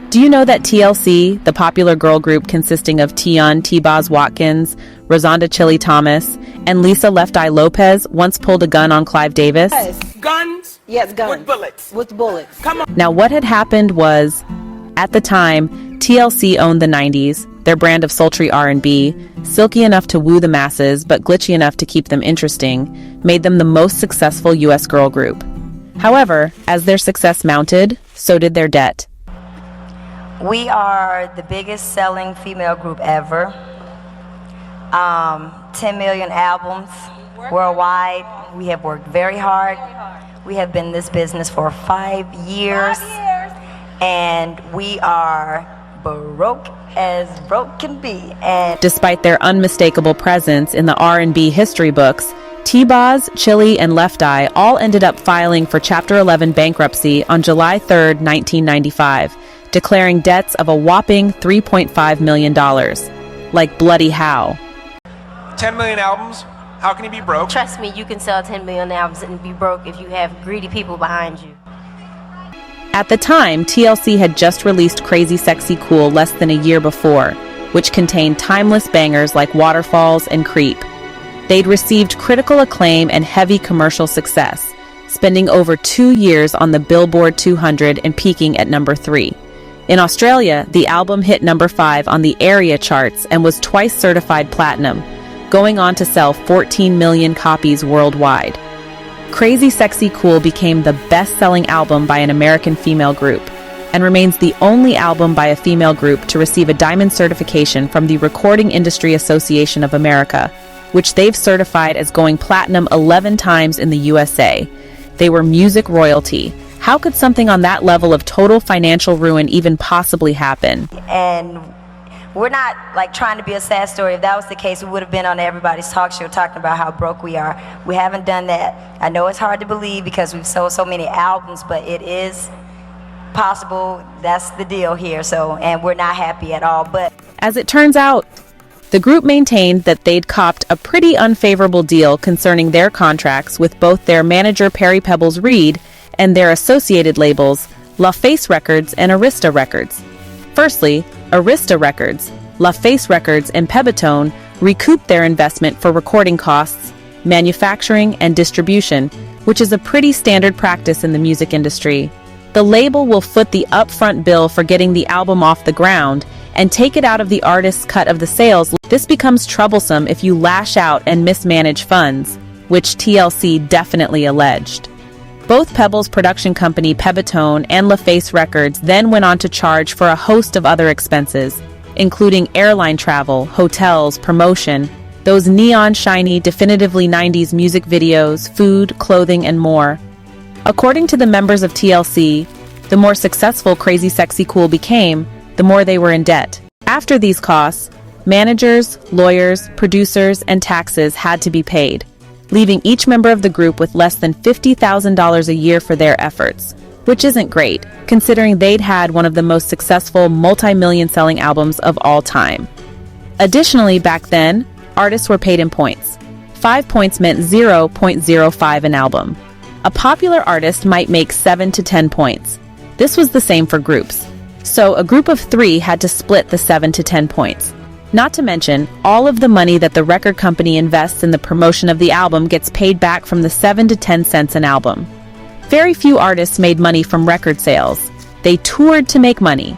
Do you know that TLC, the popular girl group consisting of Tion T-Boz Watkins, Rosanda Chili Thomas, and Lisa Left Eye Lopez once pulled a gun on Clive Davis? Yes. Guns? Yes, guns. With bullets. With bullets. Come on. Now what had happened was, at the time, TLC owned the 90s, their brand of sultry R&B, silky enough to woo the masses but glitchy enough to keep them interesting, made them the most successful US girl group. However, as their success mounted, so did their debt. We are the biggest selling female group ever. 10 million albums worldwide. We have worked very hard. We have been in this business for 5 years. And we are broke as broke can be. And despite their unmistakable presence in the R&B history books, T-Boz, Chili, and Left Eye all ended up filing for Chapter 11 bankruptcy on July 3, 1995, declaring debts of a whopping $3.5 million. Like bloody how? 10 million albums? How can you be broke? Trust me, you can sell 10 million albums and be broke if you have greedy people behind you. At the time, TLC had just released Crazy Sexy Cool less than a year before, which contained timeless bangers like Waterfalls and Creep. They'd received critical acclaim and heavy commercial success, spending over 2 years on the Billboard 200 and peaking at number 3. In Australia, the album hit number 5 on the area charts and was twice certified platinum, going on to sell 14 million copies worldwide. Crazy Sexy Cool became the best-selling album by an American female group, and remains the only album by a female group to receive a diamond certification from the Recording Industry Association of America, which they've certified as going platinum 11 times in the USA. They were music royalty. How could something on that level of total financial ruin even possibly happen? And we're not like trying to be a sad story. If that was the case, we would have been on everybody's talk show talking about how broke we are. We haven't done that. I know it's hard to believe because we've sold so many albums, but it is possible. That's the deal here. And we're not happy at all. But as it turns out, the group maintained that they'd copped a pretty unfavorable deal concerning their contracts with both their manager Perry Pebbles Reed and their associated labels, LaFace Records and Arista Records. Firstly, Arista Records, LaFace Records, and Pebitone recouped their investment for recording costs, manufacturing, and distribution, which is a pretty standard practice in the music industry. The label will foot the upfront bill for getting the album off the ground and take it out of the artist's cut of the sales. This becomes troublesome if you lash out and mismanage funds, which TLC definitely alleged. Both Pebbles' production company Pebitone and LaFace Records then went on to charge for a host of other expenses, including airline travel, hotels, promotion, those neon shiny, definitively 90s music videos, food, clothing, and more. According to the members of TLC, the more successful Crazy Sexy Cool became, the more they were in debt. After these costs, managers, lawyers, producers, and taxes had to be paid, leaving each member of the group with less than $50,000 a year for their efforts, which isn't great, considering they'd had one of the most successful multi-million selling albums of all time. Additionally, back then, artists were paid in points. 5 points meant 0.05 an album. A popular artist might make 7 to 10 points. This was the same for groups. So a group of 3 had to split the 7 to 10 points. Not to mention, all of the money that the record company invests in the promotion of the album gets paid back from the 7 to 10 cents an album. Very few artists made money from record sales. They toured to make money.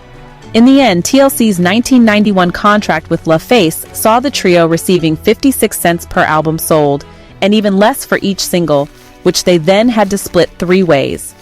In the end, TLC's 1991 contract with LaFace saw the trio receiving 56 cents per album sold, and even less for each single, which they then had to split 3 ways.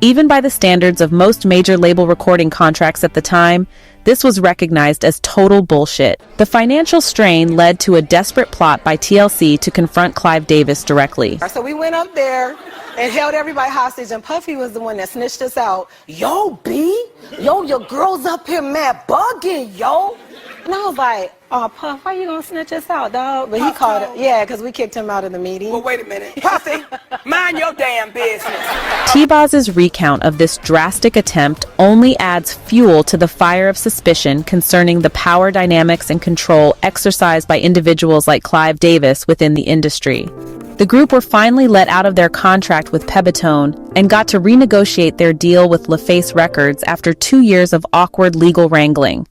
Even by the standards of most major label recording contracts at the time, this was recognized as total bullshit. The financial strain led to a desperate plot by TLC to confront Clive Davis directly. So we went up there and held everybody hostage, and Puffy was the one that snitched us out. Yo, B, yo, your girl's up here mad bugging, yo. And I was like, oh, Puff, why you gonna snitch us out, dog? But he called it, yeah, because we kicked him out of the meeting. Well, wait a minute. Puffy, mind your damn business. T-Boz's recount of this drastic attempt only adds fuel to the fire of suspicion concerning the power dynamics and control exercised by individuals like Clive Davis within the industry. The group were finally let out of their contract with Pebitone and got to renegotiate their deal with LaFace Records after 2 years of awkward legal wrangling.